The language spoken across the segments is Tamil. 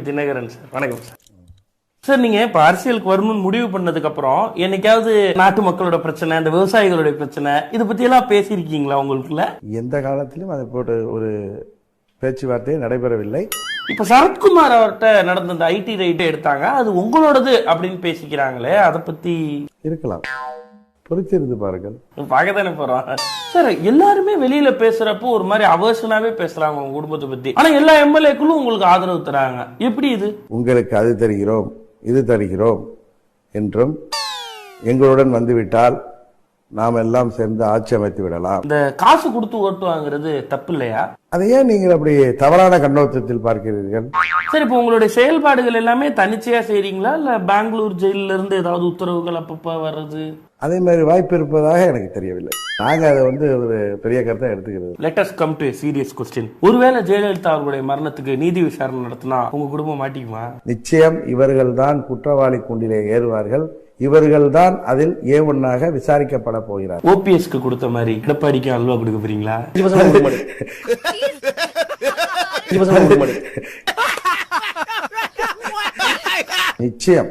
தினகரன் சார், வணக்கம் சார். சார், நீங்க இப்ப அரசியலுக்கு வரணும்னு முடிவு பண்ணதுக்கு அப்புறம் என்னைக்காவது நாட்டு மக்களோட பிரச்சனை, இந்த விவசாயிகளுடைய பிரச்சனை, இதை பத்தி எல்லாம் பேசியிருக்கீங்களா உங்களுக்குள்ள? எந்த காலத்திலும் அதை போட்டு ஒரு பேச்சுவார்த்தை நடைபெறவில்லை. இப்ப சரத்குமார் அவர்கிட்ட நடந்த இந்த ஐடி ரைட்டை எடுத்தாங்க, அது உங்களோடது அப்படின்னு பேசிக்கிறாங்களே, அதை பத்தி இருக்கலாம், பொறுத்திருந்து பாருங்கள். பார்க்கத்தானே போறோம் சார். எல்லாருமே வெளியில பேசுறப்போ ஒரு மாதிரி அவர்ஷனாவே பேசுறாங்க உங்க குடும்பத்தை பத்தி. ஆனா எல்லா எம்எல்ஏக்களும் உங்களுக்கு ஆதரவு தராங்க, எப்படி இது? உங்களுக்கு அது தருகிறோம், இது தருகிறோம் என்றும் எங்களுடன் வந்துவிட்டால் நாம் எல்லாம் சேர்ந்து ஆட்சி அமைத்து விடலாம். இந்த காசு கொடுத்து ஓட்டு வாங்குறது தப்பு இல்லையா? அதை ஏன் நீங்கள் அப்படி தவறான கண்ணோட்டத்தில் பார்க்கிறீர்கள்? சரி, இப்போ உங்களுடைய செயல்பாடுகள் எல்லாமே தனிச்சையா செய்றீங்களா, இல்ல பெங்களூர் ஜெயில இருந்து ஏதாவது உத்தரவுகள் அப்பப்ப வர்றது? அதே மாதிரி வாய்ப்பு இருப்பதாக எனக்கு தெரியவில்லை. நாங்க அதை ஒரு பெரிய கருத்தை எடுத்துக்கிறது. Let us come to a serious question. ஒருவேளை ஜெயலலிதா அவர்களுடைய மரணத்துக்கு நீதி விசாரணை நடத்தினா உங்க குடும்பம் மாட்டிக்குமா? நிச்சயம் இவர்கள் தான் குற்றவாளி கூண்டிலே ஏறுவார்கள். இவர்கள் தான் அதில் ஏ1ஆக விசாரிக்கப்பட போகிறார். ஓபிஎஸ்க்கு கொடுத்த மாதிரி எடப்பாடிக்கு அல்வா கொடுக்க போறீங்களா? நிச்சயம்.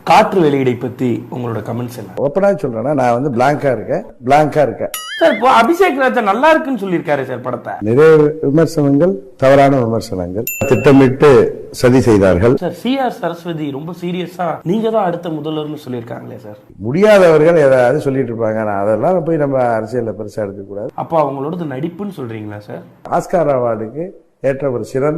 காற்று வெளியீடை பத்தி உங்களோட கமெண்ட்ஸ் என்ன? ஓப்பனா சொல்றேன்னா, நான் பிளாங்கா இருக்கேன் சார். இப்போ அபிஷேக் ராஜா நல்லா இருக்குன்னு சொல்லியிருக்காரு சார் படத்தை. நிறைய விமர்சனங்கள், தவறான விமர்சனங்கள், திட்டமிட்டு சதி செய்தார்கள். சார், சிஆர் சரஸ்வதி ரொம்ப சீரியஸா நீங்க தான் அடுத்த முதல்வர்னு சொல்லியிருக்காங்களே சார். முடியாதவர்கள் ஏதாவது சொல்லிட்டு இருப்பாங்க, அதெல்லாம் போய் நம்ம அரசியல்ல பெருசா எடுக்க கூடாது. அப்போ அவங்களோட நடிப்புன்னு சொல்றீங்களா சார்? ஆஸ்கார் அவார்டுக்கு ஏற்ற ஒரு சிறந்த